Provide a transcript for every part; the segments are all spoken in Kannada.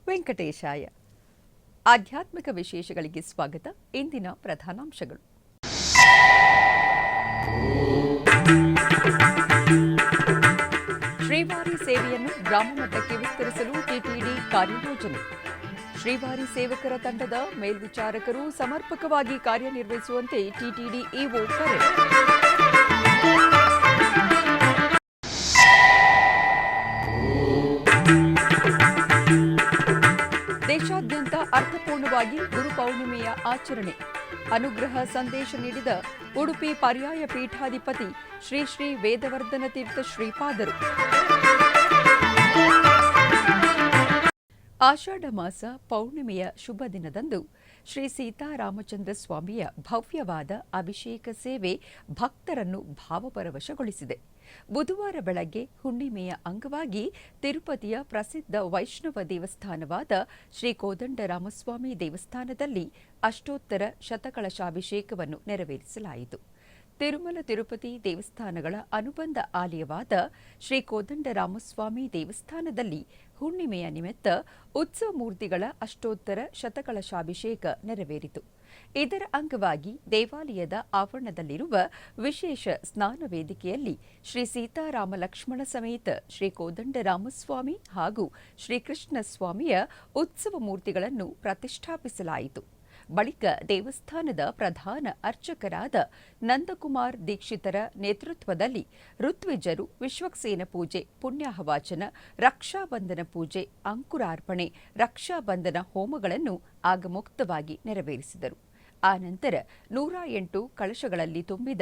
ವೆಂಕಟೇಶಾಯ. ಆಧ್ಯಾತ್ಮಿಕ ವಿಶೇಷಗಳಿಗೆ ಸ್ವಾಗತ. ಇಂದಿನ ಪ್ರಧಾನಾಂಶಗಳು. ಶ್ರೀವಾರಿ ಸೇವೆಯನ್ನು ಗ್ರಾಮ ಮಟ್ಟಕ್ಕೆ ವಿಸ್ತರಿಸಲು ಟಿಟಿಡಿ ಕಾರ್ಯಯೋಜನೆ. ಶ್ರೀವಾರಿ ಸೇವಕರ ತಂಡದ ಮೇಲ್ವಿಚಾರಕರು ಸಮರ್ಪಕವಾಗಿ ಕಾರ್ಯನಿರ್ವಹಿಸುವಂತೆ ಟಿಟಿಡಿ ಇಒ ಕರೆ. ದೇಶಾದ್ಯಂತ ಅರ್ಥಪೂರ್ಣವಾಗಿ ಗುರುಪೌರ್ಣಿಮೆಯ ಆಚರಣೆ. ಅನುಗ್ರಹ ಸಂದೇಶ ನೀಡಿದ ಉಡುಪಿ ಪರ್ಯಾಯ ಪೀಠಾಧಿಪತಿ ಶ್ರೀ ಶ್ರೀ ವೇದವರ್ಧನ ತೀರ್ಥ ಶ್ರೀಪಾದರು. ಆಷಾಢ ಮಾಸ ಪೌರ್ಣಿಮೆಯ ಶುಭ ದಿನದಂದು ಶ್ರೀ ಸೀತಾರಾಮಚಂದ್ರ ಸ್ವಾಮಿಯ ಭವ್ಯವಾದ ಅಭಿಷೇಕ ಸೇವೆ ಭಕ್ತರನ್ನು ಭಾವಪರವಶಗೊಳಿಸಿದೆ. ಬುಧವಾರ ಬೆಳಗ್ಗೆ ಹುಣ್ಣಿಮೆಯ ಅಂಗವಾಗಿ ತಿರುಪತಿಯ ಪ್ರಸಿದ್ಧ ವೈಷ್ಣವ ದೇವಸ್ಥಾನವಾದ ಶ್ರೀ ಕೋದಂಡರಾಮಸ್ವಾಮಿ ದೇವಸ್ಥಾನದಲ್ಲಿ ಅಷ್ಟೋತ್ತರ ಶತಕಳಶಾಭಿಷೇಕವನ್ನು ನೆರವೇರಿಸಲಾಯಿತು. ತಿರುಮಲ ತಿರುಪತಿ ದೇವಸ್ಥಾನಗಳ ಅನುಬಂಧ ಆಲಯವಾದ ಶ್ರೀ ಕೋದಂಡರಾಮಸ್ವಾಮಿ ದೇವಸ್ಥಾನದಲ್ಲಿ ಹುಣ್ಣಿಮೆಯ ನಿಮಿತ್ತ ಉತ್ಸವ ಮೂರ್ತಿಗಳ ಅಷ್ಟೋತ್ತರ ಶತಕಳಶಾಭಿಷೇಕ ನೆರವೇರಿತು. ಇದರ ಅಂಗವಾಗಿ ದೇವಾಲಯದ ಆವರಣದಲ್ಲಿರುವ ವಿಶೇಷ ಸ್ನಾನ ವೇದಿಕೆಯಲ್ಲಿ ಶ್ರೀ ಸೀತಾರಾಮ ಲಕ್ಷ್ಮಣ ಸಮೇತ ಶ್ರೀ ಕೋದಂಡರಾಮಸ್ವಾಮಿ ಹಾಗೂ ಶ್ರೀಕೃಷ್ಣ ಸ್ವಾಮಿಯ ಉತ್ಸವ ಮೂರ್ತಿಗಳನ್ನು ಪ್ರತಿಷ್ಠಾಪಿಸಲಾಯಿತು. ಬಳಿಕ ದೇವಸ್ಥಾನದ ಪ್ರಧಾನ ಅರ್ಚಕರಾದ ನಂದಕುಮಾರ್ ದೀಕ್ಷಿತರ ನೇತೃತ್ವದಲ್ಲಿ ಋತ್ವಿಜರು ವಿಶ್ವಕ್ಸೇನ ಪೂಜೆ, ಪುಣ್ಯಾಹವಾಚನ, ರಕ್ಷಾಬಂಧನ ಪೂಜೆ, ಅಂಕುರಾರ್ಪಣೆ, ರಕ್ಷಾಬಂಧನ ಹೋಮಗಳನ್ನು ಆಗಮುಕ್ತವಾಗಿ ನೆರವೇರಿಸಿದರು. ಆನಂತರ 108 ಕಳಶಗಳಲ್ಲಿ ತುಂಬಿದ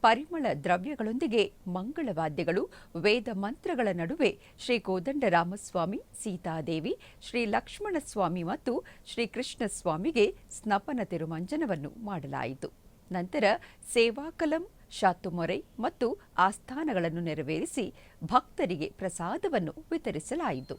ಪರಿಮಳ ದ್ರವ್ಯಗಳೊಂದಿಗೆ ಮಂಗಳವಾದ್ಯಗಳು, ವೇದ ಮಂತ್ರಗಳ ನಡುವೆ ಶ್ರೀ ಕೋದಂಡರಾಮಸ್ವಾಮಿ, ಸೀತಾದೇವಿ, ಶ್ರೀ ಲಕ್ಷ್ಮಣಸ್ವಾಮಿ ಮತ್ತು ಶ್ರೀಕೃಷ್ಣ ಸ್ವಾಮಿಗೆ ಸ್ನಪನ ತಿರುಮಂಜನವನ್ನು ಮಾಡಲಾಯಿತು. ನಂತರ ಸೇವಾಕಲಂ, ಶಾತುಮೊರೆ ಮತ್ತು ಆಸ್ಥಾನಗಳನ್ನು ನೆರವೇರಿಸಿ ಭಕ್ತರಿಗೆ ಪ್ರಸಾದವನ್ನು ವಿತರಿಸಲಾಯಿತು.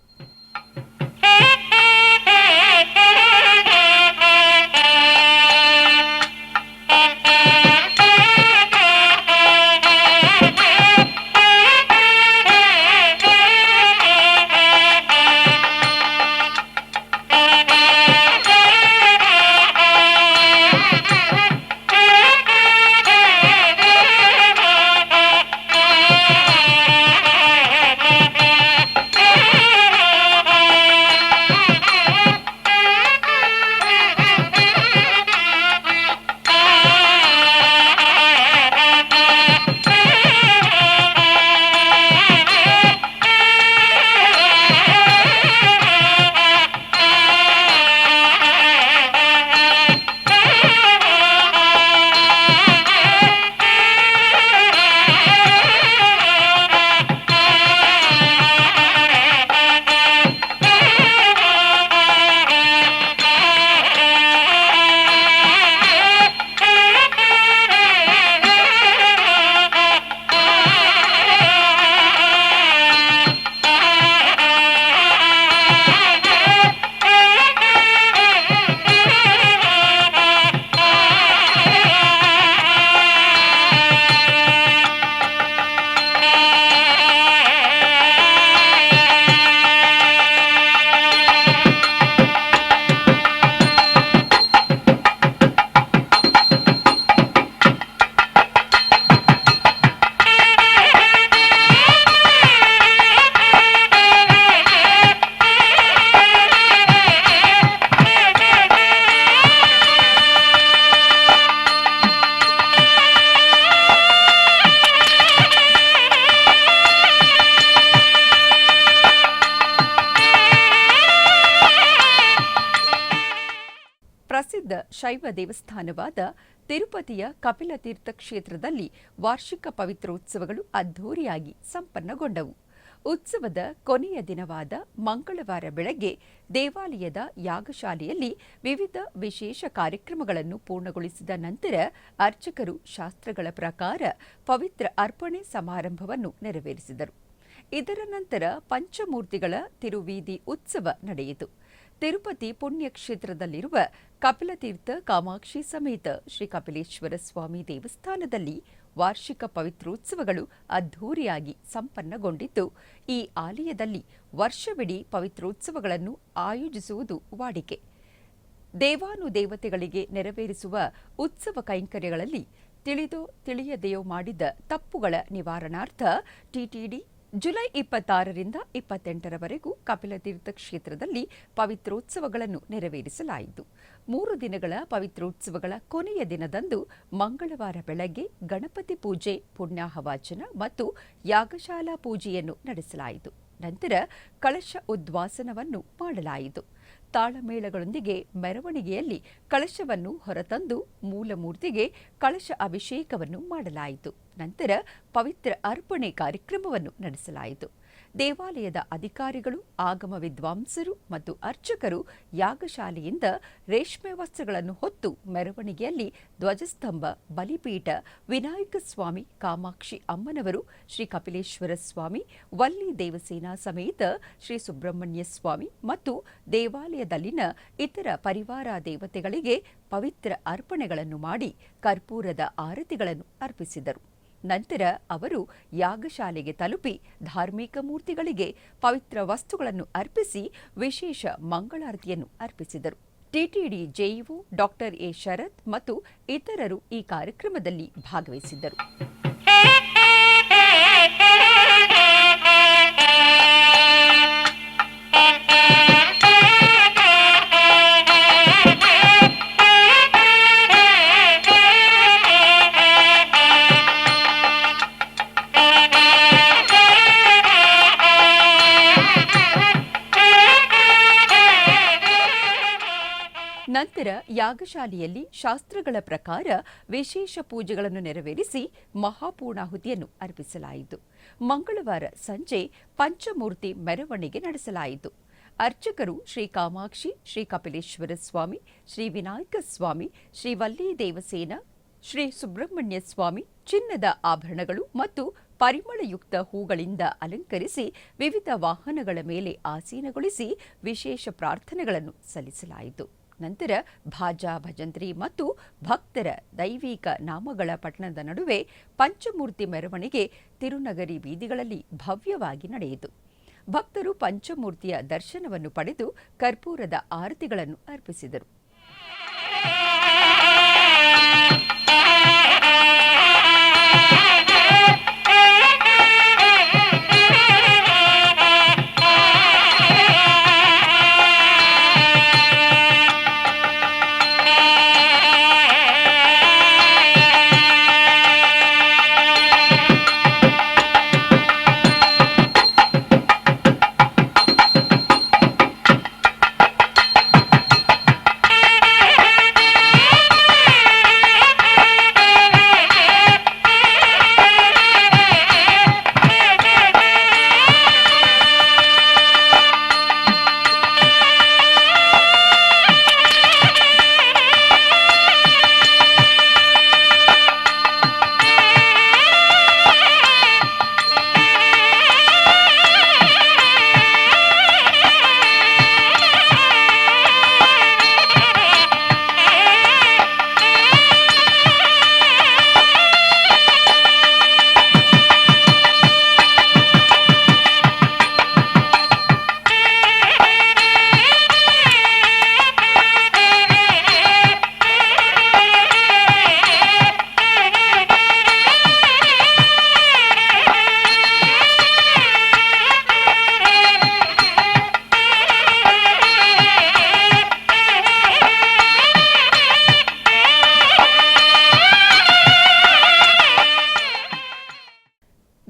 ಪ್ರಸಿದ್ಧ ಶೈವ ದೇವಸ್ಥಾನವಾದ ತಿರುಪತಿಯ ಕಪಿಲತೀರ್ಥ ಕ್ಷೇತ್ರದಲ್ಲಿ ವಾರ್ಷಿಕ ಪವಿತ್ರೋತ್ಸವಗಳು ಅದ್ಧೂರಿಯಾಗಿ ಸಂಪನ್ನಗೊಂಡವು. ಉತ್ಸವದ ಕೊನೆಯ ದಿನವಾದ ಮಂಗಳವಾರ ಬೆಳಗ್ಗೆ ದೇವಾಲಯದ ಯಾಗಶಾಲೆಯಲ್ಲಿ ವಿವಿಧ ವಿಶೇಷ ಕಾರ್ಯಕ್ರಮಗಳನ್ನು ಪೂರ್ಣಗೊಳಿಸಿದ ನಂತರ ಅರ್ಚಕರು ಶಾಸ್ತ್ರಗಳ ಪ್ರಕಾರ ಪವಿತ್ರ ಅರ್ಪಣೆ ಸಮಾರಂಭವನ್ನು ನೆರವೇರಿಸಿದರು. ಇದರ ನಂತರ ಪಂಚಮೂರ್ತಿಗಳ ತಿರುವೀದಿ ಉತ್ಸವ ನಡೆಯಿತು. ತಿರುಪತಿ ಪುಣ್ಯಕ್ಷೇತ್ರದಲ್ಲಿರುವ ಕಪಿಲತೀರ್ಥ ಕಾಮಾಕ್ಷಿ ಸಮೇತ ಶ್ರೀ ಕಪಿಲೇಶ್ವರ ಸ್ವಾಮಿ ದೇವಸ್ಥಾನದಲ್ಲಿ ವಾರ್ಷಿಕ ಪವಿತ್ರೋತ್ಸವಗಳು ಅದ್ಧೂರಿಯಾಗಿ ಸಂಪನ್ನಗೊಂಡಿದ್ದು, ಈ ಆಲಯದಲ್ಲಿ ವರ್ಷವಿಡೀ ಪವಿತ್ರೋತ್ಸವಗಳನ್ನು ಆಯೋಜಿಸುವುದು ವಾಡಿಕೆ. ದೇವಾನುದೇವತೆಗಳಿಗೆ ನೆರವೇರಿಸುವ ಉತ್ಸವ ಕೈಂಕರ್ಯಗಳಲ್ಲಿ ತಿಳಿದೋ ತಿಳಿಯದೆಯೋ ಮಾಡಿದ ತಪ್ಪುಗಳ ನಿವಾರಣಾರ್ಥ ಟಿಟಿಡಿ ಜುಲೈ 26ರಿಂದ 28ರವರೆಗೂ ಕಪಿಲತೀರ್ಥ ಕ್ಷೇತ್ರದಲ್ಲಿ ಪವಿತ್ರೋತ್ಸವಗಳನ್ನು ನೆರವೇರಿಸಲಾಯಿತು. 3 ದಿನಗಳ ಪವಿತ್ರೋತ್ಸವಗಳ ಕೊನೆಯ ದಿನದಂದು ಮಂಗಳವಾರ ಬೆಳಗ್ಗೆ ಗಣಪತಿ ಪೂಜೆ, ಪುಣ್ಯಾಹವಾಚನ ಮತ್ತು ಯಾಗಶಾಲಾ ಪೂಜೆಯನ್ನು ನಡೆಸಲಾಯಿತು. ನಂತರ ಕಳಶ ಉದ್ವಾಸನವನ್ನು ಮಾಡಲಾಯಿತು. ತಾಳಮೇಳಗಳೊಂದಿಗೆ ಮೆರವಣಿಗೆಯಲ್ಲಿ ಕಳಶವನ್ನು ಹೊರತಂದು ಮೂಲಮೂರ್ತಿಗೆ ಕಳಶ ಅಭಿಷೇಕವನ್ನು ಮಾಡಲಾಯಿತು. ನಂತರ ಪವಿತ್ರ ಅರ್ಪಣೆ ಕಾರ್ಯಕ್ರಮವನ್ನು ನಡೆಸಲಾಯಿತು. ದೇವಾಲಯದ ಅಧಿಕಾರಿಗಳು, ಆಗಮ ವಿದ್ವಾಂಸರು ಮತ್ತು ಅರ್ಚಕರು ಯಾಗಶಾಲೆಯಿಂದ ರೇಷ್ಮೆ ವಸ್ತ್ರಗಳನ್ನು ಹೊತ್ತು ಮೆರವಣಿಗೆಯಲ್ಲಿ ಧ್ವಜಸ್ತಂಭ, ಬಲಿಪೀಠ, ವಿನಾಯಕ ಸ್ವಾಮಿ, ಕಾಮಾಕ್ಷಿ ಅಮ್ಮನವರು, ಶ್ರೀ ಕಪಿಲೇಶ್ವರ ಸ್ವಾಮಿ, ವಲ್ಲಿ ದೇವಸೇನಾ ಸಮೇತ ಶ್ರೀ ಸುಬ್ರಹ್ಮಣ್ಯ ಸ್ವಾಮಿ ಮತ್ತು ದೇವಾಲಯದಲ್ಲಿನ ಇತರ ಪರಿವಾರ ದೇವತೆಗಳಿಗೆ ಪವಿತ್ರ ಅರ್ಪಣೆಗಳನ್ನು ಮಾಡಿ ಕರ್ಪೂರದ ಆರತಿಗಳನ್ನು ಅರ್ಪಿಸಿದರು. ನಂತರ ಅವರು ಯಾಗಶಾಲೆಗೆ ತಲುಪಿ ಧಾರ್ಮಿಕ ಮೂರ್ತಿಗಳಿಗೆ ಪವಿತ್ರ ವಸ್ತುಗಳನ್ನು ಅರ್ಪಿಸಿ ವಿಶೇಷ ಮಂಗಳಾರತಿಯನ್ನು ಅರ್ಪಿಸಿದರು. ಟಿಟಿಡಿ ಜೆಇಒ ಡಾಕ್ಟರ್ ಎ ಶರತ್ ಮತ್ತು ಇತರರು ಈ ಕಾರ್ಯಕ್ರಮದಲ್ಲಿ ಭಾಗವಹಿಸಿದ್ದರು. ನಂತರ ಯಾಗಶಾಲೆಯಲ್ಲಿ ಶಾಸ್ತ್ರಗಳ ಪ್ರಕಾರ ವಿಶೇಷ ಪೂಜೆಗಳನ್ನು ನೆರವೇರಿಸಿ ಮಹಾಪೂರ್ಣಾಹುತಿಯನ್ನು ಅರ್ಪಿಸಲಾಯಿತು. ಮಂಗಳವಾರ ಸಂಜೆ ಪಂಚಮೂರ್ತಿ ಮೆರವಣಿಗೆ ನಡೆಸಲಾಯಿತು. ಅರ್ಚಕರು ಶ್ರೀ ಕಾಮಾಕ್ಷಿ, ಶ್ರೀ ಕಪಿಲೇಶ್ವರ ಸ್ವಾಮಿ, ಶ್ರೀ ವಿನಾಯಕ ಸ್ವಾಮಿ, ಶ್ರೀ ವಲ್ಲಿ ದೇವಸೇನ, ಶ್ರೀ ಸುಬ್ರಹ್ಮಣ್ಯ ಸ್ವಾಮಿ ಚಿನ್ನದ ಆಭರಣಗಳು ಮತ್ತು ಪರಿಮಳಯುಕ್ತ ಹೂಗಳಿಂದ ಅಲಂಕರಿಸಿ ವಿವಿಧ ವಾಹನಗಳ ಮೇಲೆ ಆಸೀನಗೊಳಿಸಿ ವಿಶೇಷ ಪ್ರಾರ್ಥನೆಗಳನ್ನು ಸಲ್ಲಿಸಲಾಯಿತು. ನಂತರ ಭಾಜಾ, ಭಜಂತ್ರಿ ಮತ್ತು ಭಕ್ತರ ದೈವಿಕ ನಾಮಗಳ ಪಠಣದ ನಡುವೆ ಪಂಚಮೂರ್ತಿ ಮೆರವಣಿಗೆ ತಿರುನಗರಿ ಬೀದಿಗಳಲ್ಲಿ ಭವ್ಯವಾಗಿ ನಡೆಯಿತು. ಭಕ್ತರು ಪಂಚಮೂರ್ತಿಯ ದರ್ಶನವನ್ನು ಪಡೆದು ಕರ್ಪೂರದ ಆರತಿಗಳನ್ನು ಅರ್ಪಿಸಿದರು.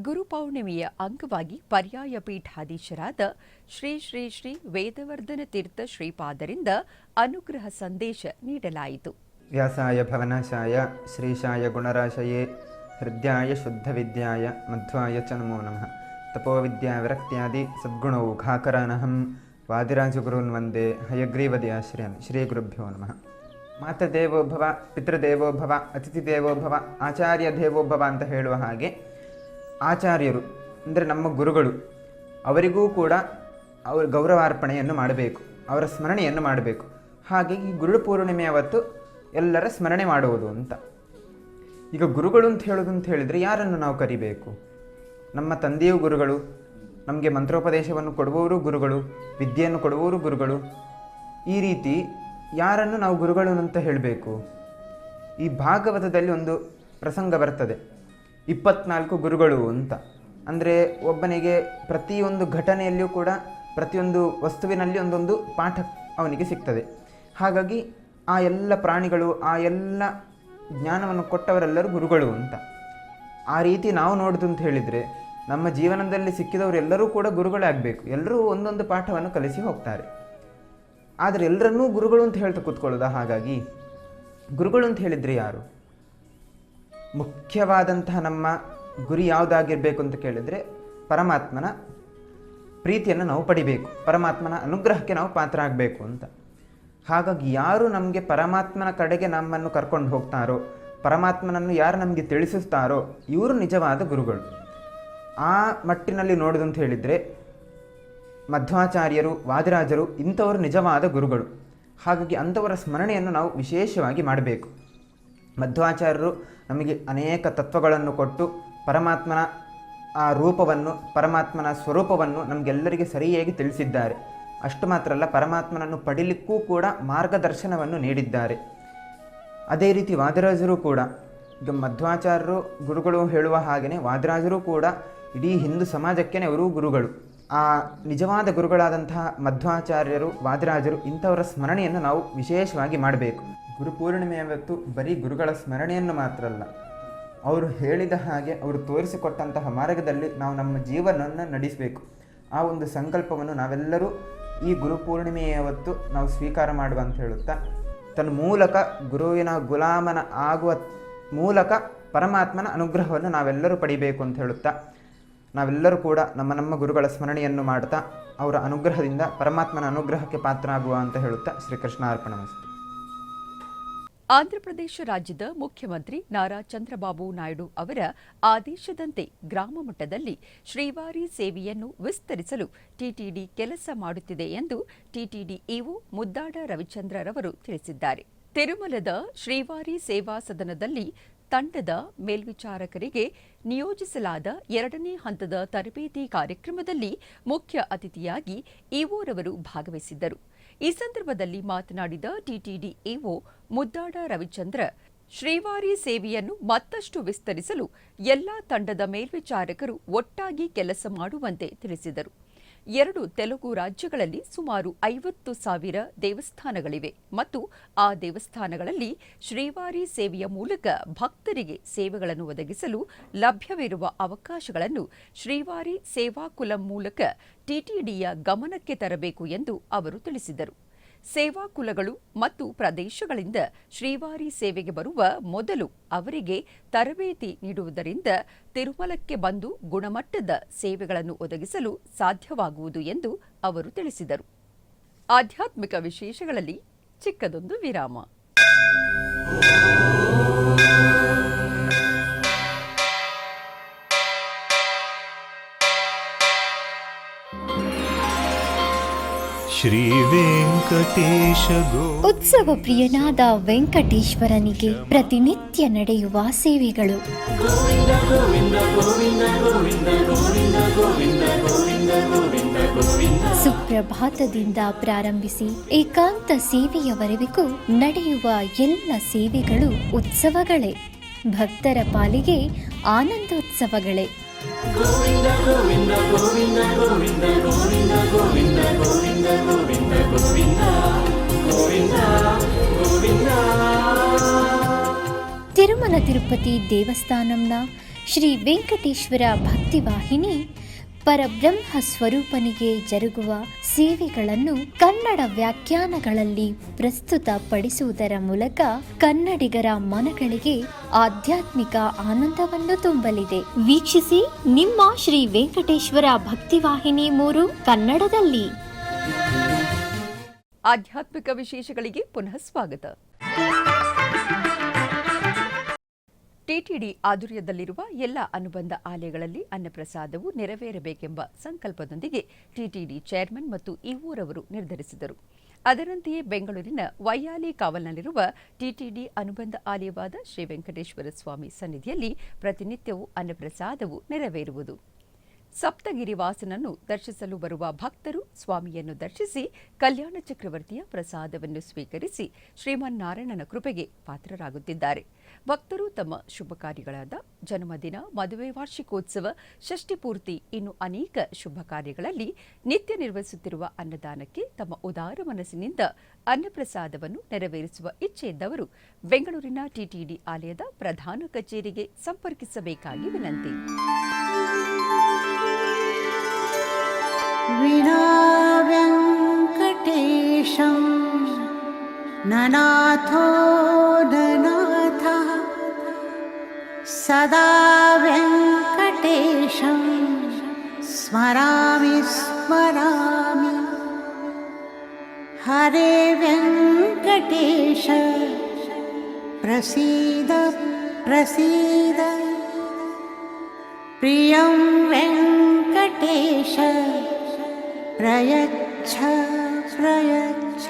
ಗುರುಪೌರ್ಣಿಮೆಯ ಅಂಗವಾಗಿ ಪರ್ಯಾಯ ಪೀಠಾಧೀಶರಾದ ಶ್ರೀ ಶ್ರೀ ಶ್ರೀ ವೇದವರ್ಧನ ತೀರ್ಥ ಶ್ರೀಪಾದರಿಂದ ಅನುಗ್ರಹ ಸಂದೇಶ ನೀಡಲಾಯಿತು. ವ್ಯಾಸಾಯ ಭವನಾಶಾಯ ಶ್ರೀಶಾಯ ಗುಣರಾಶಯೇ ಹೃದಯಾಯ ಶುದ್ಧ ವಿದ್ಯಾಯ ಮಧ್ವಾಯ ಚ ನಮೋ ನಮಃ. ತಪೋವಿದ್ಯಾ ವಿರಕ್ತ್ಯಾದಿ ಸದ್ಗುಣೌಘಾಕರಾನಹಂ ವಾದಿರಾಜಗುರುನ್ ವಂದೇ ಹಯಗ್ರೀವದಯಾಶ್ರಯನ್. ಶ್ರೀ ಗುರುಭ್ಯೋ ನಮಃ. ಮಾತೃದೇವೋಭವ, ಪಿತೃದೇವೋಭವ, ಅತಿಥಿದೇವೋಭವ, ಆಚಾರ್ಯ ದೇವೋಭವ ಅಂತ ಹೇಳುವ ಹಾಗೆ ಆಚಾರ್ಯರು ಅಂದರೆ ನಮ್ಮ ಗುರುಗಳು, ಅವರಿಗೂ ಕೂಡ ಅವರ ಗೌರವಾರ್ಪಣೆಯನ್ನು ಮಾಡಬೇಕು, ಅವರ ಸ್ಮರಣೆಯನ್ನು ಮಾಡಬೇಕು. ಹಾಗೆ ಈ ಗುರು ಪೂರ್ಣಿಮೆಯ ಹೊತ್ತು ಎಲ್ಲರ ಸ್ಮರಣೆ ಮಾಡುವುದು ಅಂತ. ಈಗ ಗುರುಗಳು ಅಂತ ಹೇಳೋದು ಅಂತ ಹೇಳಿದರೆ ಯಾರನ್ನು ನಾವು ಕರಿಬೇಕು? ನಮ್ಮ ತಂದೆಯೂ ಗುರುಗಳು, ನಮಗೆ ಮಂತ್ರೋಪದೇಶವನ್ನು ಕೊಡುವವರು ಗುರುಗಳು, ವಿದ್ಯೆಯನ್ನು ಕೊಡುವವರು ಗುರುಗಳು. ಈ ರೀತಿ ಯಾರನ್ನು ನಾವು ಗುರುಗಳು ಅಂತ ಹೇಳಬೇಕು? ಈ ಭಾಗವತದಲ್ಲಿ ಒಂದು ಪ್ರಸಂಗ ಬರ್ತದೆ, 24 ಗುರುಗಳು ಅಂತ. ಅಂದರೆ ಒಬ್ಬನಿಗೆ ಪ್ರತಿಯೊಂದು ಘಟನೆಯಲ್ಲಿಯೂ ಕೂಡ ಪ್ರತಿಯೊಂದು ವಸ್ತುವಿನಲ್ಲಿ ಒಂದೊಂದು ಪಾಠ ಅವನಿಗೆ ಸಿಗ್ತದೆ. ಹಾಗಾಗಿ ಆ ಎಲ್ಲ ಪ್ರಾಣಿಗಳು, ಆ ಎಲ್ಲ ಜ್ಞಾನವನ್ನು ಕೊಟ್ಟವರೆಲ್ಲರೂ ಗುರುಗಳು ಅಂತ. ಆ ರೀತಿ ನಾವು ನೋಡೋದು ಅಂತ ಹೇಳಿದರೆ ನಮ್ಮ ಜೀವನದಲ್ಲಿ ಸಿಕ್ಕಿದವರು ಎಲ್ಲರೂ ಕೂಡ ಗುರುಗಳೇ ಆಗಬೇಕು. ಎಲ್ಲರೂ ಒಂದೊಂದು ಪಾಠವನ್ನು ಕಲಿಸಿ ಹೋಗ್ತಾರೆ. ಆದರೆ ಎಲ್ಲರನ್ನೂ ಗುರುಗಳು ಅಂತ ಹೇಳ್ತಾ ಕೂತ್ಕೊಳ್ಳೋದ? ಹಾಗಾಗಿ ಗುರುಗಳು ಅಂತ ಹೇಳಿದರೆ ಯಾರು? ಮುಖ್ಯವಾದಂತಹ ನಮ್ಮ ಗುರಿ ಯಾವುದಾಗಿರಬೇಕು ಅಂತ ಕೇಳಿದರೆ ಪರಮಾತ್ಮನ ಪ್ರೀತಿಯನ್ನು ನಾವು ಪಡಿಬೇಕು, ಪರಮಾತ್ಮನ ಅನುಗ್ರಹಕ್ಕೆ ನಾವು ಪಾತ್ರ ಆಗಬೇಕು ಅಂತ. ಹಾಗಾಗಿ ಯಾರು ನಮಗೆ ಪರಮಾತ್ಮನ ಕಡೆಗೆ ನಮ್ಮನ್ನು ಕರ್ಕೊಂಡು ಹೋಗ್ತಾರೋ, ಪರಮಾತ್ಮನನ್ನು ಯಾರು ನಮಗೆ ತಿಳಿಸುತ್ತಾರೋ ಇವರು ನಿಜವಾದ ಗುರುಗಳು. ಆ ಮಟ್ಟಿನಲ್ಲಿ ನೋಡೋದು ಅಂತ ಹೇಳಿದರೆ ಮಧ್ವಾಚಾರ್ಯರು, ವಾದಿರಾಜರು ಇಂಥವರು ನಿಜವಾದ ಗುರುಗಳು. ಹಾಗಾಗಿ ಅಂಥವರ ಸ್ಮರಣೆಯನ್ನು ನಾವು ವಿಶೇಷವಾಗಿ ಮಾಡಬೇಕು. ಮಧ್ವಾಚಾರ್ಯರು ನಮಗೆ ಅನೇಕ ತತ್ವಗಳನ್ನು ಕೊಟ್ಟು ಪರಮಾತ್ಮನ ಆ ರೂಪವನ್ನು, ಪರಮಾತ್ಮನ ಸ್ವರೂಪವನ್ನು ನಮಗೆಲ್ಲರಿಗೆ ಸರಿಯಾಗಿ ತಿಳಿಸಿದ್ದಾರೆ. ಅಷ್ಟು ಮಾತ್ರ ಅಲ್ಲ, ಪರಮಾತ್ಮನನ್ನು ಪಡಿಲಿಕ್ಕೂ ಕೂಡ ಮಾರ್ಗದರ್ಶನವನ್ನು ನೀಡಿದ್ದಾರೆ. ಅದೇ ರೀತಿ ವಾದಿರಾಜರು ಕೂಡ, ಈಗ ಮಧ್ವಾಚಾರ್ಯರು ಗುರುಗಳು ಹೇಳುವ ಹಾಗೆಯೇ ವಾದಿರಾಜರು ಕೂಡ ಇಡೀ ಹಿಂದೂ ಸಮಾಜಕ್ಕೇ ಅವರು ಗುರುಗಳು. ಆ ನಿಜವಾದ ಗುರುಗಳಾದಂತಹ ಮಧ್ವಾಚಾರ್ಯರು, ವಾದಿರಾಜರು ಇಂಥವರ ಸ್ಮರಣೆಯನ್ನು ನಾವು ವಿಶೇಷವಾಗಿ ಮಾಡಬೇಕು. ಗುರುಪೂರ್ಣಿಮೆಯವತ್ತು ಬರೀ ಗುರುಗಳ ಸ್ಮರಣೆಯನ್ನು ಮಾತ್ರ ಅಲ್ಲ, ಅವರು ಹೇಳಿದ ಹಾಗೆ ಅವರು ತೋರಿಸಿಕೊಟ್ಟಂತಹ ಮಾರ್ಗದಲ್ಲಿ ನಾವು ನಮ್ಮ ಜೀವನವನ್ನು ನಡೆಸಬೇಕು. ಆ ಒಂದು ಸಂಕಲ್ಪವನ್ನು ನಾವೆಲ್ಲರೂ ಈ ಗುರುಪೂರ್ಣಿಮೆಯವತ್ತು ನಾವು ಸ್ವೀಕಾರ ಮಾಡುವ ಅಂತ ಹೇಳುತ್ತಾ, ತನ್ನ ಮೂಲಕ ಗುರುವಿನ ಗುಲಾಮನ ಆಗುವ ಮೂಲಕ ಪರಮಾತ್ಮನ ಅನುಗ್ರಹವನ್ನು ನಾವೆಲ್ಲರೂ ಪಡಿಬೇಕು ಅಂತ ಹೇಳುತ್ತಾ, ನಾವೆಲ್ಲರೂ ಕೂಡ ನಮ್ಮ ಗುರುಗಳ ಸ್ಮರಣೆಯನ್ನು ಮಾಡ್ತಾ ಅವರ ಅನುಗ್ರಹದಿಂದ ಪರಮಾತ್ಮನ ಅನುಗ್ರಹಕ್ಕೆ ಪಾತ್ರ ಆಗುವ ಅಂತ ಹೇಳುತ್ತಾ ಶ್ರೀಕೃಷ್ಣಾರ್ಪಣಮಸ್ತು. ಆಂಧ್ರಪ್ರದೇಶ ರಾಜ್ಯದ ಮುಖ್ಯಮಂತ್ರಿ ನಾರಾ ಚಂದ್ರಬಾಬು ನಾಯ್ಡು ಅವರ ಆದೇಶದಂತೆ ಗ್ರಾಮ ಮಟ್ಟದಲ್ಲಿ ಶ್ರೀವಾರಿ ಸೇವೆಯನ್ನು ವಿಸ್ತರಿಸಲು ಟಿಟಿಡಿ ಕೆಲಸ ಮಾಡುತ್ತಿದೆ ಎಂದು ಟಿಟಿಡಿ ಇಒ ಮುದ್ದಾಡ ರವಿಚಂದ್ರರವರು ತಿಳಿಸಿದ್ದಾರೆ. ತಿರುಮಲದ ಶ್ರೀವಾರಿ ಸೇವಾ ಸದನದಲ್ಲಿ ತಂಡದ ಮೇಲ್ವಿಚಾರಕರಿಗೆ ನಿಯೋಜಿಸಲಾದ 2ನೇ ಹಂತದ ತರಬೇತಿ ಕಾರ್ಯಕ್ರಮದಲ್ಲಿ ಮುಖ್ಯ ಅತಿಥಿಯಾಗಿ ಇಒರವರು ಭಾಗವಹಿಸಿದ್ದರು. ಈ ಸಂದರ್ಭದಲ್ಲಿ ಮಾತನಾಡಿದ ಟಿಟಿಡಿ ಇಒ ಮುದ್ದಾಡ ರವಿಚಂದ್ರ, ಶ್ರೀವಾರಿ ಸೇವೆಯನ್ನು ಮತ್ತಷ್ಟು ವಿಸ್ತರಿಸಲು ಎಲ್ಲಾ ತಂಡದ ಮೇಲ್ವಿಚಾರಕರು ಒಟ್ಟಾಗಿ ಕೆಲಸ ಮಾಡುವಂತೆ ತಿಳಿಸಿದರು. 2 ತೆಲುಗು ರಾಜ್ಯಗಳಲ್ಲಿ ಸುಮಾರು 50,000 ದೇವಸ್ಥಾನಗಳಿವೆ ಮತ್ತು ಆ ದೇವಸ್ಥಾನಗಳಲ್ಲಿ ಶ್ರೀವಾರಿ ಸೇವೆಯ ಮೂಲಕ ಭಕ್ತರಿಗೆ ಸೇವೆಗಳನ್ನು ಒದಗಿಸಲು ಲಭ್ಯವಿರುವ ಅವಕಾಶಗಳನ್ನು ಶ್ರೀವಾರಿ ಸೇವಾಕುಲಂ ಮೂಲಕ ಟಿಟಿಡಿಯ ಗಮನಕ್ಕೆ ತರಬೇಕು ಎಂದು ಅವರು ತಿಳಿಸಿದರು. ಸೇವಾಕುಲಗಳು ಮತ್ತು ಪ್ರದೇಶಗಳಿಂದ ಶ್ರೀವಾರಿ ಸೇವೆಗೆ ಬರುವ ಮೊದಲು ಅವರಿಗೆ ತರಬೇತಿ ನೀಡುವುದರಿಂದ ತಿರುಮಲಕ್ಕೆ ಬಂದು ಗುಣಮಟ್ಟದ ಸೇವೆಗಳನ್ನು ಒದಗಿಸಲು ಸಾಧ್ಯವಾಗುವುದು ಎಂದು ಅವರು ತಿಳಿಸಿದರು. ಆಧ್ಯಾತ್ಮಿಕ ವಿಶೇಷಗಳಲ್ಲಿ ಚಿಕ್ಕದೊಂದು ವಿರಾಮ. ಶ್ರೀ ವೆಂಕಟೇಶ ಉತ್ಸವ ಪ್ರಿಯನಾದ ವೆಂಕಟೇಶ್ವರನಿಗೆ ಪ್ರತಿನಿತ್ಯ ನಡೆಯುವ ಸೇವೆಗಳು. ಸುಪ್ರಭಾತದಿಂದ ಪ್ರಾರಂಭಿಸಿ ಏಕಾಂತ ಸೇವೆಯವರೆಗೂ ನಡೆಯುವ ಎಲ್ಲ ಸೇವೆಗಳು ಉತ್ಸವಗಳೇ. ಭಕ್ತರ ಪಾಲಿಗೆ ಆನಂದೋತ್ಸವಗಳೇ. ತಿರುಮಲ ತಿರುಪತಿ ದೇವಸ್ಥಾನಂನ ಶ್ರೀ ವೆಂಕಟೇಶ್ವರ ಭಕ್ತಿವಾಹಿನಿ ಪರಬ್ರಹ್ಮ ಸ್ವರೂಪನಿಗೆ ಜರುಗುವ ಸೇವೆಗಳನ್ನು ಕನ್ನಡ ವ್ಯಾಖ್ಯಾನಗಳಲ್ಲಿ ಪ್ರಸ್ತುತಪಡಿಸುವುದರ ಮೂಲಕ ಕನ್ನಡಿಗರ ಮನಗಳಿಗೆ ಆಧ್ಯಾತ್ಮಿಕ ಆನಂದವನ್ನು ತುಂಬಲಿದೆ. ವೀಕ್ಷಿಸಿ ನಿಮ್ಮ ಶ್ರೀ ವೆಂಕಟೇಶ್ವರ ಭಕ್ತಿವಾಹಿನಿ 3 ಕನ್ನಡದಲ್ಲಿ. ಆಧ್ಯಾತ್ಮಿಕ ವಿಶೇಷಗಳಿಗೆ ಪುನಃ ಸ್ವಾಗತ. ಟಿಟಿಡಿ ಆಧ್ವರ್ಯದಲ್ಲಿರುವ ಎಲ್ಲ ಅನುಬಂಧ ಆಲಯಗಳಲ್ಲಿ ಅನ್ನಪ್ರಸಾದವು ನೆರವೇರಬೇಕೆಂಬ ಸಂಕಲ್ಪದೊಂದಿಗೆ ಟಿಟಿಡಿ ಚೇರ್ಮನ್ ಮತ್ತು ಇಒರವರು ನಿರ್ಧರಿಸಿದರು. ಅದರಂತೆಯೇ ಬೆಂಗಳೂರಿನ ವೈಯಾಲಿ ಕಾವಲ್ನಲ್ಲಿರುವ ಟಿಟಿಡಿ ಅನುಬಂಧ ಆಲಯವಾದ ಶ್ರೀ ವೆಂಕಟೇಶ್ವರ ಸ್ವಾಮಿ ಸನ್ನಿಧಿಯಲ್ಲಿ ಪ್ರತಿನಿತ್ಯವೂ ಅನ್ನಪ್ರಸಾದವು ನೆರವೇರುವುದು. ಸಪ್ತಗಿರಿ ವಾಸನನ್ನು ದರ್ಶಿಸಲು ಬರುವ ಭಕ್ತರು ಸ್ವಾಮಿಯನ್ನು ದರ್ಶಿಸಿ ಕಲ್ಯಾಣ ಚಕ್ರವರ್ತಿಯ ಪ್ರಸಾದವನ್ನು ಸ್ವೀಕರಿಸಿ ಶ್ರೀಮನ್ನಾರಾಯಣನ ಕೃಪೆಗೆ ಪಾತ್ರರಾಗುತ್ತಿದ್ದಾರೆ. ಭಕ್ತರು ತಮ್ಮ ಶುಭ ಕಾರ್ಯಗಳಾದ ಜನ್ಮದಿನ, ಮದುವೆ, ವಾರ್ಷಿಕೋತ್ಸವ, ಷಷ್ಠಿ ಪೂರ್ತಿ ಇನ್ನು ಅನೇಕ ಶುಭ ಕಾರ್ಯಗಳಲ್ಲಿ ನಿತ್ಯ ನಿರ್ವಹಿಸುತ್ತಿರುವ ಅನ್ನದಾನಕ್ಕೆ ತಮ್ಮ ಉದಾರ ಮನಸ್ಸಿನಿಂದ ಅನ್ನಪ್ರಸಾದವನ್ನು ನೆರವೇರಿಸುವ ಇಚ್ಛೆಯಿದ್ದವರು ಬೆಂಗಳೂರಿನ ಟಿಟಿಡಿ ಆಲಯದ ಪ್ರಧಾನ ಕಚೇರಿಗೆ ಸಂಪರ್ಕಿಸಬೇಕಾಗಿ ವಿನಂತಿ. विना वेङ्कटेशं ननाथो ननाथः सदा वेङ्कटेशं स्मरामि स्मरामि. हरे वेङ्कटेश प्रसीद प्रसीद. प्रियं वेङ्कटेश प्रयच्छ प्रयच्छ.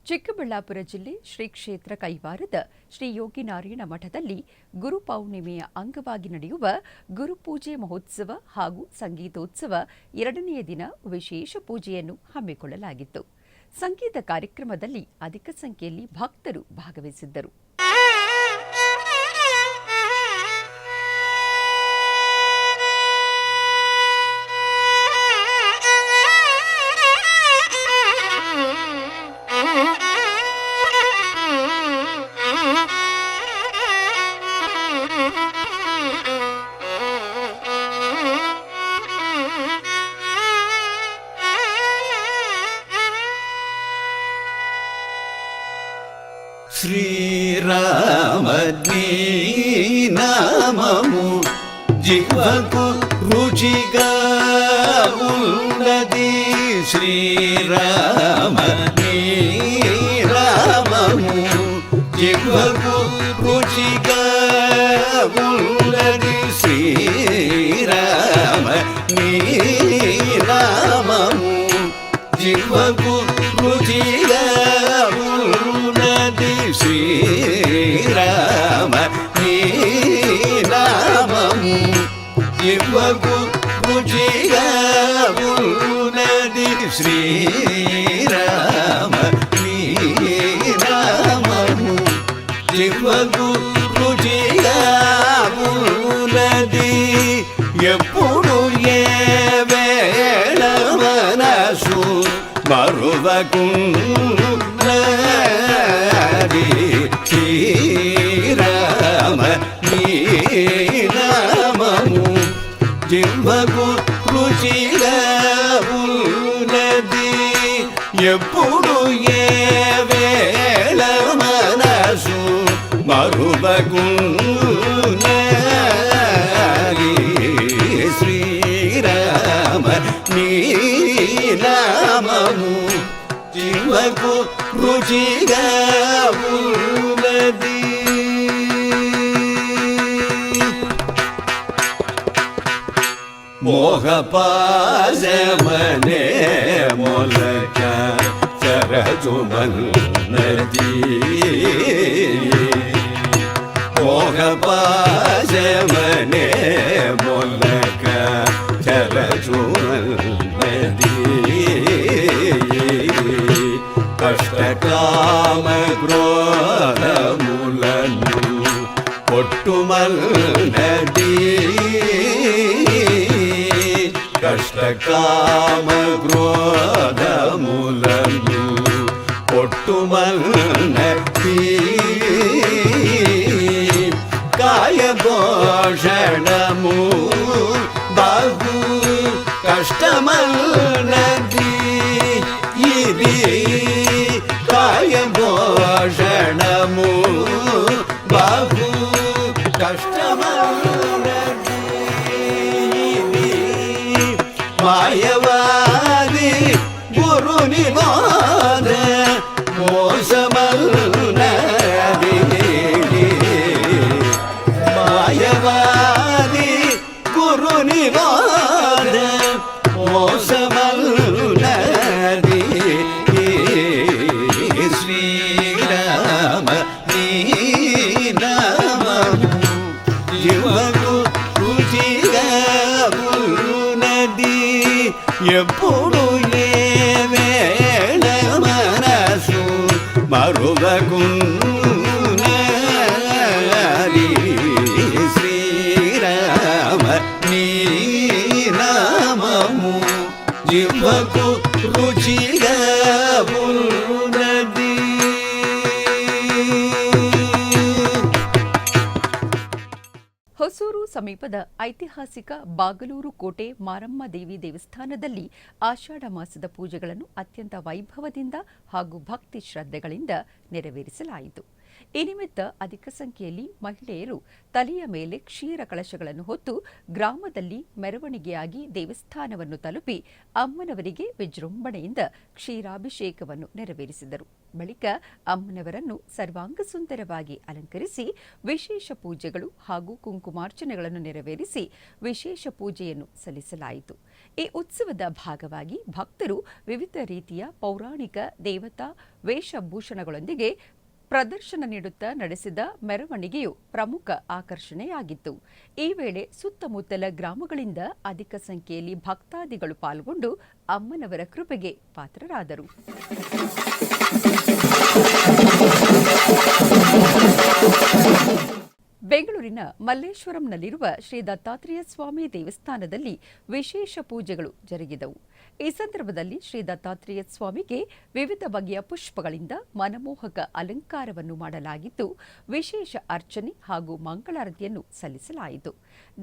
ಚಿಕ್ಕಬಳ್ಳಾಪುರ ಜಿಲ್ಲೆ ಶ್ರೀ ಕ್ಷೇತ್ರ ಕೈವಾರದ ಶ್ರೀ ಯೋಗಿನಾರಾಯಣ ಮಠದಲ್ಲಿ ಗುರು ಪೌರ್ಣಿಮೆಯ ಅಂಗವಾಗಿ ನಡೆಯುವ ಗುರುಪೂಜೆ ಮಹೋತ್ಸವ ಹಾಗೂ ಸಂಗೀತೋತ್ಸವ 2ನೇ ದಿನ ವಿಶೇಷ ಪೂಜೆಯನ್ನು ಹಮ್ಮಿಕೊಳ್ಳಲಾಗಿತ್ತು. ಸಂಗೀತ ಕಾರ್ಯಕ್ರಮದಲ್ಲಿ ಅಧಿಕ ಸಂಖ್ಯೆಯಲ್ಲಿ ಭಕ್ತರು ಭಾಗವಹಿಸಿದ್ದರು. శ్రీరామని నామము జిహ్వకు రుచిగా ఉన్నది. శ్రీరామని నామము జిహ్వకు రుచిగా ఉన్నది. శ్రీరామని నామము జిహ్వకు రుచిగా ఉన్నది. శ్రీరామ నీ నామము జిహ్వకు రుచిగా ఉన్నది. శ్రీరామ నీ నామము జిహ్వకు రుచిగా ఉన్నది. ఎప్పుడు ఏ వేళ మనసు మరువకున్నది. శ్రీరామ నీ నామము జిహ్వకు రుచిగా ఉన్నది. ఎప్పుడు ఏ వేళ మనసు మరువకున్నది. శ్రీరామ నీ నామము జిహ్వకు రుచిగా ఉన్నది. మోహపాశమనే మొలక చరచుమన్నది. మోహపాశమనే మొలక చరచుమన్నది. కష్టకామ క్రోధములను కొట్టుమన్నది. కష్టకామ క్రోధములను కొట్టుమన్నది. కాయభూషణము బహు కష్టమన్నది. ఇది కాయభూషణము బహు కష్టమన్నది. ఇది మాయవాది గురుని బోధ మోసమన్నది. మాయవాది గురు ಗುರು ನಿವಾದ ಮೋಸಮಲ್ಲದಿ ಶ್ರೀರಾಮ ನೀ ನಾಮವು ಜೀವಗೂ ರುಚಿಗ ನದಿ ಎప్పుడు ఏ వేళ మనసు మరువకున్నది శ్రీరామ నీ నామము జిహ్వకు రుచిగా ఉన్నది. ಹೊಸೂರು ಸಮೀಪದ ಐತಿಹಾಸಿಕ ಬಾಗಲೂರು ಕೋಟೆ ಮಾರಮ್ಮ ದೇವಿ ದೇವಸ್ಥಾನದಲ್ಲಿ ಆಷಾಢ ಮಾಸದ ಪೂಜೆಗಳನ್ನು ಅತ್ಯಂತ ವೈಭವದಿಂದ ಹಾಗೂ ಭಕ್ತಿ ಶ್ರದ್ಧೆಗಳಿಂದ ನೆರವೇರಿಸಲಾಯಿತು. ಈ ನಿಮಿತ್ತ ಅಧಿಕ ಸಂಖ್ಯೆಯಲ್ಲಿ ಮಹಿಳೆಯರು ತಲೆಯ ಮೇಲೆ ಕ್ಷೀರ ಕಳಶಗಳನ್ನು ಹೊತ್ತು ಗ್ರಾಮದಲ್ಲಿ ಮೆರವಣಿಗೆಯಾಗಿ ದೇವಸ್ಥಾನವನ್ನು ತಲುಪಿ ಅಮ್ಮನವರಿಗೆ ವಿಜೃಂಭಣೆಯಿಂದ ಕ್ಷೀರಾಭಿಷೇಕವನ್ನು ನೆರವೇರಿಸಿದರು. ಬಳಿಕ ಅಮ್ಮನವರನ್ನು ಸರ್ವಾಂಗ ಸುಂದರವಾಗಿ ಅಲಂಕರಿಸಿ ವಿಶೇಷ ಪೂಜೆಗಳು ಹಾಗೂ ಕುಂಕುಮಾರ್ಚನೆಗಳನ್ನು ನೆರವೇರಿಸಿ ವಿಶೇಷ ಪೂಜೆಯನ್ನು ಸಲ್ಲಿಸಲಾಯಿತು. ಈ ಉತ್ಸವದ ಭಾಗವಾಗಿ ಭಕ್ತರು ವಿವಿಧ ರೀತಿಯ ಪೌರಾಣಿಕ ದೇವತಾ ವೇಷಭೂಷಣಗಳೊಂದಿಗೆ ಪ್ರದರ್ಶನ ನೀಡುತ್ತಾ ನಡೆಸಿದ ಮೆರವಣಿಗೆಯು ಪ್ರಮುಖ ಆಕರ್ಷಣೆಯಾಗಿತ್ತು. ಈ ವೇಳೆ ಸುತ್ತಮುತ್ತಲ ಗ್ರಾಮಗಳಿಂದ ಅಧಿಕ ಸಂಖ್ಯೆಯಲ್ಲಿ ಭಕ್ತಾದಿಗಳು ಪಾಲ್ಗೊಂಡು ಅಮ್ಮನವರ ಕೃಪೆಗೆ ಪಾತ್ರರಾದರು. ಬೆಂಗಳೂರಿನ ಮಲ್ಲೇಶ್ವರಂನಲ್ಲಿರುವ ಶ್ರೀ ದತ್ತಾತ್ರೇಯ ಸ್ವಾಮಿ ದೇವಸ್ಥಾನದಲ್ಲಿ ವಿಶೇಷ ಪೂಜೆಗಳು ಜರುಗಿದವು. ಈ ಸಂದರ್ಭದಲ್ಲಿ ಶ್ರೀ ದತ್ತಾತ್ರೇಯ ಸ್ವಾಮಿಗೆ ವಿವಿಧ ಬಗೆಯ ಪುಷ್ಪಗಳಿಂದ ಮನಮೋಹಕ ಅಲಂಕಾರವನ್ನು ಮಾಡಲಾಗಿದ್ದು, ವಿಶೇಷ ಅರ್ಚನೆ ಹಾಗೂ ಮಂಗಳಾರತಿಯನ್ನು ಸಲ್ಲಿಸಲಾಯಿತು.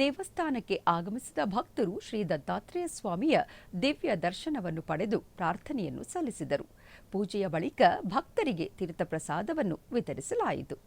ದೇವಸ್ಥಾನಕ್ಕೆ ಆಗಮಿಸಿದ ಭಕ್ತರು ಶ್ರೀ ದತ್ತಾತ್ರೇಯ ಸ್ವಾಮಿಯ ದಿವ್ಯ ದರ್ಶನವನ್ನು ಪಡೆದು ಪ್ರಾರ್ಥನೆಯನ್ನು ಸಲ್ಲಿಸಿದರು. ಪೂಜೆಯ ಬಳಿಕ ಭಕ್ತರಿಗೆ ತೀರ್ಥಪ್ರಸಾದವನ್ನು ವಿತರಿಸಲಾಯಿತು.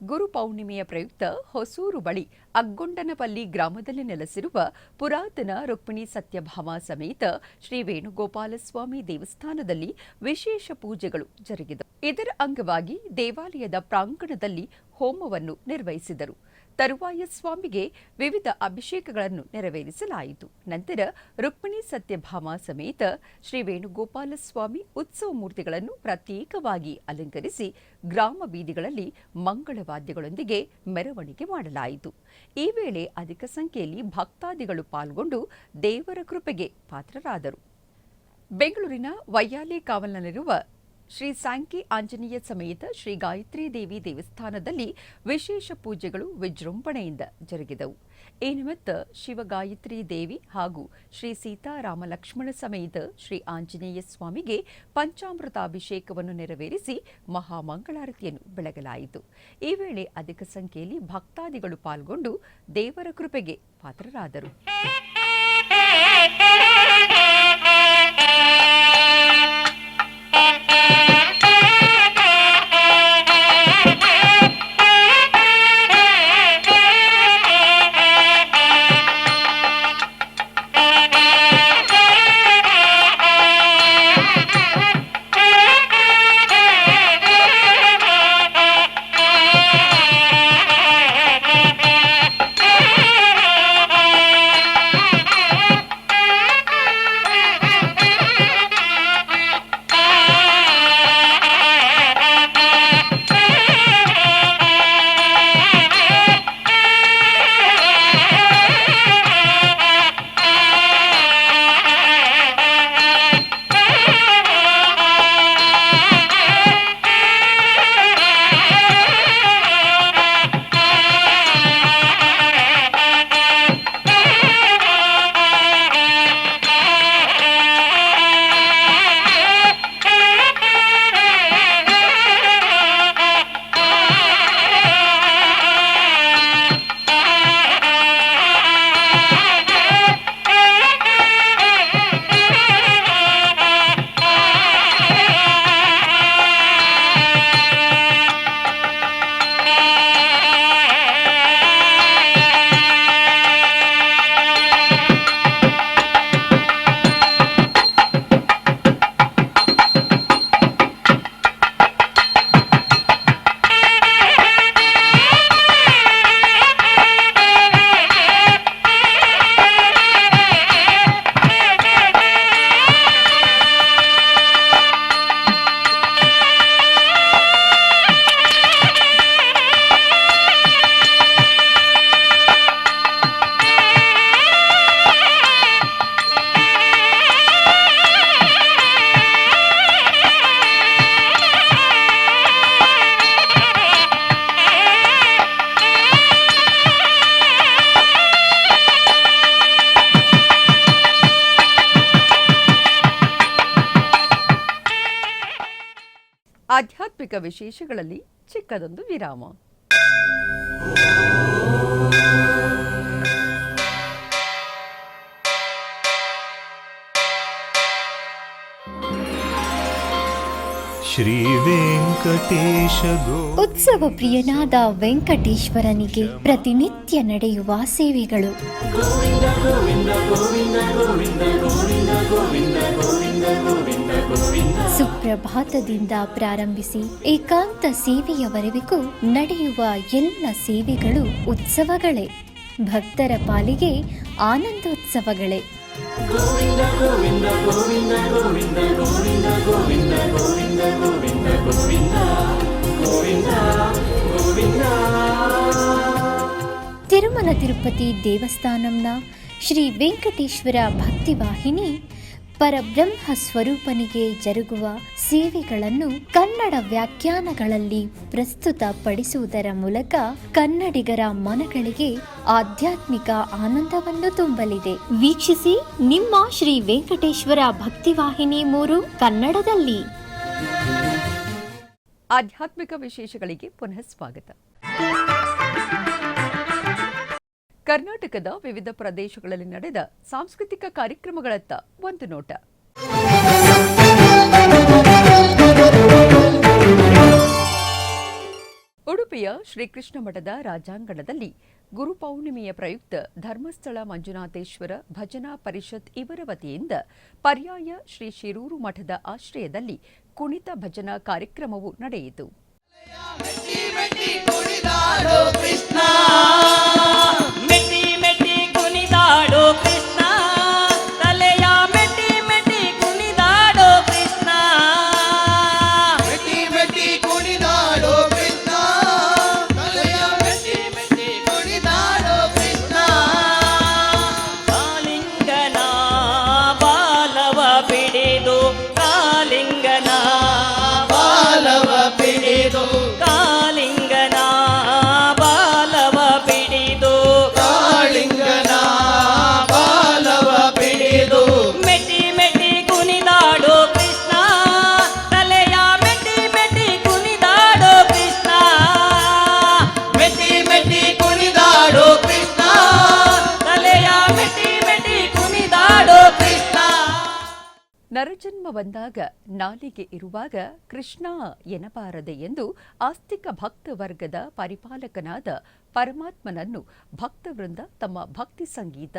ಗುರು ಪೌರ್ಣಿಮೆಯ ಪ್ರಯುಕ್ತ ಹೊಸೂರು ಬಳಿ ಅಗ್ಗೊಂಡನಪಲ್ಲಿ ಗ್ರಾಮದಲ್ಲಿ ನೆಲೆಸಿರುವ ಪುರಾತನ ರುಕ್ಮಿಣಿ ಸತ್ಯಭಾಮ ಸಮೇತ ಶ್ರೀ ವೇಣುಗೋಪಾಲಸ್ವಾಮಿ ದೇವಸ್ಥಾನದಲ್ಲಿ ವಿಶೇಷ ಪೂಜೆಗಳು ಜರುಗಿದವು. ಇದರ ಅಂಗವಾಗಿ ದೇವಾಲಯದ ಪ್ರಾಂಗಣದಲ್ಲಿ ಹೋಮವನ್ನು ನಿರ್ವಹಿಸಿದರು. ತರುವಾಯ ಸ್ವಾಮಿಗೆ ವಿವಿಧ ಅಭಿಷೇಕಗಳನ್ನು ನೆರವೇರಿಸಲಾಯಿತು. ನಂತರ ರುಕ್ಮಿಣಿ ಸತ್ಯಭಾಮ ಸಮೇತ ಶ್ರೀ ವೇಣುಗೋಪಾಲ ಸ್ವಾಮಿ ಉತ್ಸವ ಮೂರ್ತಿಗಳನ್ನು ಪ್ರತ್ಯೇಕವಾಗಿ ಅಲಂಕರಿಸಿ ಗ್ರಾಮ ಬೀದಿಗಳಲ್ಲಿ ಮಂಗಳವಾದ್ಯಗಳೊಂದಿಗೆ ಮೆರವಣಿಗೆ ಮಾಡಲಾಯಿತು. ಈ ವೇಳೆ ಅಧಿಕ ಸಂಖ್ಯೆಯಲ್ಲಿ ಭಕ್ತಾದಿಗಳು ಪಾಲ್ಗೊಂಡು ದೇವರ ಕೃಪೆಗೆ ಪಾತ್ರರಾದರು. ಬೆಂಗಳೂರಿನ ವೈಯಾಲಿ ಕಾವಲ್ನಲ್ಲಿರುವ ಶ್ರೀ ಸ್ಯಾಂಕಿ ಆಂಜನೇಯ ಸಮೇತ ಶ್ರೀ ಗಾಯತ್ರಿ ದೇವಿ ದೇವಸ್ಥಾನದಲ್ಲಿ ವಿಶೇಷ ಪೂಜೆಗಳು ವಿಜೃಂಭಣೆಯಿಂದ ಜರುಗಿದವು. ಈ ನಿಮಿತ್ತ ಶಿವಗಾಯತ್ರಿ ದೇವಿ ಹಾಗೂ ಶ್ರೀ ಸೀತಾರಾಮ ಲಕ್ಷ್ಮಣ ಸಮೇತ ಶ್ರೀ ಆಂಜನೇಯ ಸ್ವಾಮಿಗೆ ಪಂಚಾಮೃತಾಭಿಷೇಕವನ್ನು ನೆರವೇರಿಸಿ ಮಹಾಮಂಗಳಾರತಿಯನ್ನು ಬೆಳಗಲಾಯಿತು. ಈ ವೇಳೆ ಅಧಿಕ ಸಂಖ್ಯೆಯಲ್ಲಿ ಭಕ್ತಾದಿಗಳು ಪಾಲ್ಗೊಂಡು ದೇವರ ಕೃಪೆಗೆ ಪಾತ್ರರಾದರು. ಆಧ್ಯಾತ್ಮಿಕ ವಿಶೇಷಗಳಲ್ಲಿ ಚಿಕ್ಕದೊಂದು ವಿರಾಮ. ಶ್ರೀ ವೆಂಕಟೇಶ ಉತ್ಸವ ಪ್ರಿಯನಾದ ವೆಂಕಟೇಶ್ವರನಿಗೆ ಪ್ರತಿನಿತ್ಯ ನಡೆಯುವ ಸೇವೆಗಳು. ಸುಪ್ರಭಾತದಿಂದ ಪ್ರಾರಂಭಿಸಿ ಏಕಾಂತ ಸೇವೆಯವರೆಗೂ ನಡೆಯುವ ಎಲ್ಲ ಸೇವೆಗಳು ಉತ್ಸವಗಳೇ. ಭಕ್ತರ ಪಾಲಿಗೆ ಆನಂದೋತ್ಸವಗಳೇ. ತಿರುಮಲ ತಿರುಪತಿ ದೇವಸ್ಥಾನಂನ ಶ್ರೀ ವೆಂಕಟೇಶ್ವರ ಭಕ್ತಿವಾಹಿನಿ ಪರಬ್ರಹ್ಮ ಸ್ವರೂಪನಿಗೆ ಜರುಗುವ ಸೇವೆಗಳನ್ನು ಕನ್ನಡ ವ್ಯಾಖ್ಯಾನಗಳಲ್ಲಿ ಪ್ರಸ್ತುತಪಡಿಸುವುದರ ಮೂಲಕ ಕನ್ನಡಿಗರ ಮನಗಳಿಗೆ ಆಧ್ಯಾತ್ಮಿಕ ಆನಂದವನ್ನು ತುಂಬಲಿದೆ. ವೀಕ್ಷಿಸಿ ನಿಮ್ಮ ಶ್ರೀ ವೆಂಕಟೇಶ್ವರ ಭಕ್ತಿವಾಹಿನಿ 3 ಕನ್ನಡದಲ್ಲಿ. ಆಧ್ಯಾತ್ಮಿಕ ವಿಶೇಷಗಳಿಗೆ ಪುನಃ ಸ್ವಾಗತ. ಕರ್ನಾಟಕದ ವಿವಿಧ ಪ್ರದೇಶಗಳಲ್ಲಿ ನಡೆದ ಸಾಂಸ್ಕೃತಿಕ ಕಾರ್ಯಕ್ರಮಗಳತ್ತ ಒಂದು ನೋಟ. ಉಡುಪಿಯ ಶ್ರೀಕೃಷ್ಣ ಮಠದ ರಾಜಾಂಗಣದಲ್ಲಿ ಗುರುಪೌರ್ಣಿಮೆಯ ಪ್ರಯುಕ್ತ ಧರ್ಮಸ್ಥಳ ಮಂಜುನಾಥೇಶ್ವರ ಭಜನಾ ಪರಿಷತ್ ಇವರ ವತಿಯಿಂದ ಪರ್ಯಾಯ ಶ್ರೀ ಶಿರೂರು ಮಠದ ಆಶ್ರಯದಲ್ಲಿ ಕುಣಿತ ಭಜನಾ ಕಾರ್ಯಕ್ರಮವು ನಡೆಯಿತು. ನರಜನ್ಮ ಬಂದಾಗ ನಾಲಿಗೆ ಇರುವಾಗ ಕೃಷ್ಣ ಎನ್ನಬಾರದೆ ಎಂದು ಆಸ್ತಿಕ ಭಕ್ತ ವರ್ಗದ ಪರಿಪಾಲಕನಾದ ಪರಮಾತ್ಮನನ್ನು ಭಕ್ತವೃಂದ ತಮ್ಮ ಭಕ್ತಿ ಸಂಗೀತ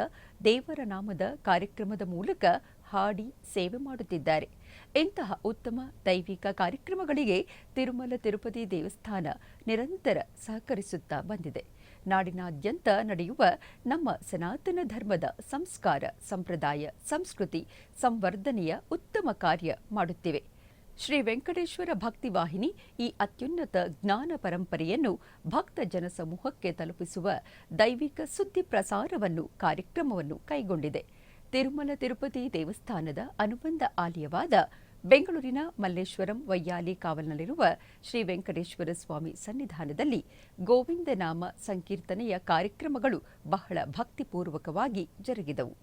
ದೇವರ ನಾಮದ ಕಾರ್ಯಕ್ರಮದ ಮೂಲಕ ಹಾಡಿ ಸೇವೆ ಮಾಡುತ್ತಿದ್ದಾರೆ. ಇಂತಹ ಉತ್ತಮ ದೈವಿಕ ಕಾರ್ಯಕ್ರಮಗಳಿಗೆ ತಿರುಮಲ ತಿರುಪತಿ ದೇವಸ್ಥಾನ ನಿರಂತರ ಸಹಕರಿಸುತ್ತಾ ಬಂದಿದೆ. ನಾಡಿನಾದ್ಯಂತ ನಡೆಯುವ ನಮ್ಮ ಸನಾತನ ಧರ್ಮದ ಸಂಸ್ಕಾರ, ಸಂಪ್ರದಾಯ, ಸಂಸ್ಕೃತಿ ಸಂವರ್ಧನೆಯ ಉತ್ತಮ ಕಾರ್ಯ ಮಾಡುತ್ತಿವೆ. ಶ್ರೀ ವೆಂಕಟೇಶ್ವರ ಭಕ್ತಿವಾಹಿನಿ ಈ ಅತ್ಯುನ್ನತ ಜ್ಞಾನ ಪರಂಪರೆಯನ್ನು ಭಕ್ತ ಜನಸಮೂಹಕ್ಕೆ ತಲುಪಿಸುವ ದೈವಿಕ ಸುದ್ದಿ ಪ್ರಸಾರವನ್ನು ಕಾರ್ಯಕ್ರಮವನ್ನು ಕೈಗೊಂಡಿದೆ. ತಿರುಮಲ ತಿರುಪತಿ ದೇವಸ್ಥಾನದ ಅನುಬಂಧ ಆಲಯವಾದ ಬೆಂಗಳೂರಿನ ಮಲ್ಲೇಶ್ವರಂ ವೈಯಾಲಿ ಕಾವಲ್ನಲ್ಲಿರುವ ಶ್ರೀ ವೆಂಕಟೇಶ್ವರ ಸ್ವಾಮಿ ಸನ್ನಿಧಾನದಲ್ಲಿ ಗೋವಿಂದ ನಾಮ ಸಂಕೀರ್ತನೆಯ ಕಾರ್ಯಕ್ರಮಗಳು ಬಹಳ ಭಕ್ತಿಪೂರ್ವಕವಾಗಿ ಜರುಗಿದವು.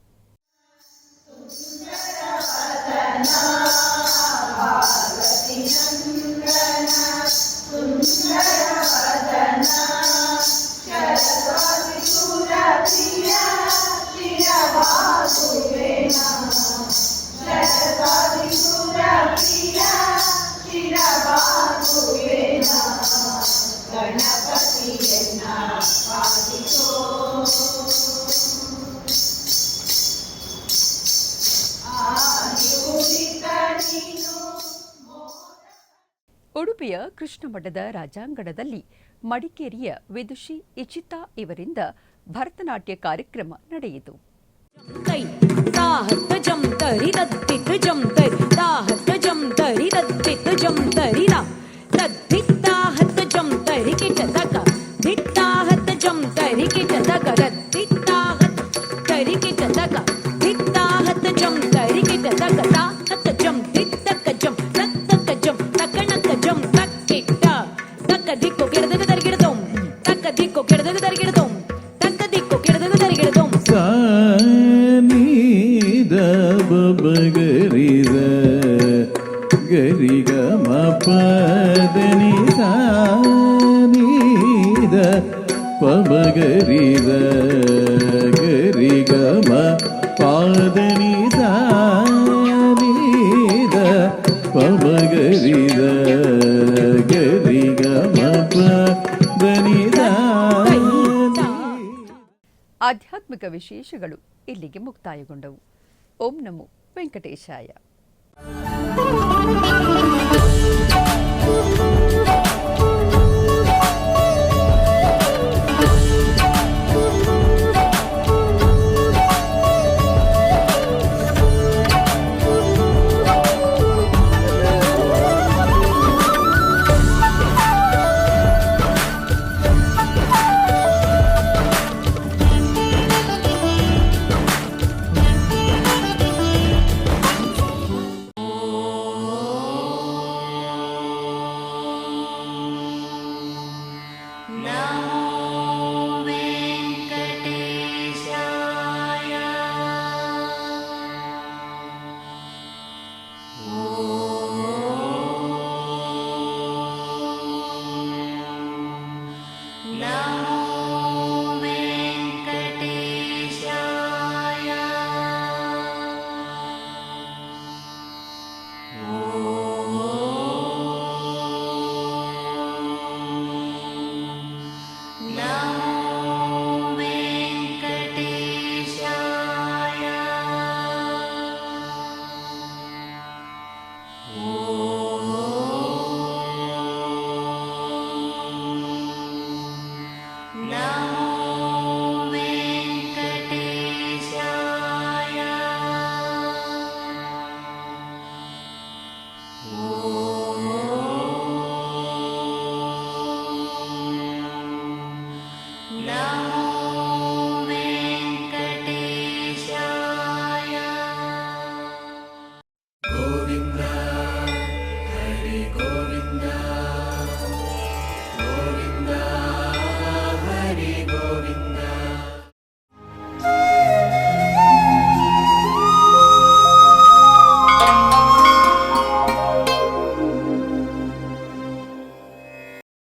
ಉಡುಪಿಯ ಕೃಷ್ಣ ಮಠದ ರಾಜಾಂಗಣದಲ್ಲಿ ಮಡಿಕೇರಿಯ ವಿದುಷಿ ಇಚಿತಾ ಇವರಿಂದ ಭರತನಾಟ್ಯ ಕಾರ್ಯಕ್ರಮ ನಡೆಯಿತು. ಗರಿ ಗ ಮ ಪದ ನಿ ಸಾ ನಿ ದ ಪ ಮ ಗರಿ ದ ಗರಿ ಗ ಮ ಪಾದ ನಿ ಸಾ ನಿ ದ ಪ ಮ ಗರಿ ದ ಗರಿ ಗ ಮ ಪದ ನಿ ಸಾ ನಿ. ಆಧ್ಯಾತ್ಮಿಕ ವಿಶೇಷಗಳು ಇಲ್ಲಿಗೆ ಮುಕ್ತಾಯಗೊಂಡವು. ಓಂ ನಮೋ ವೆಂಕಟೇಶಾಯ.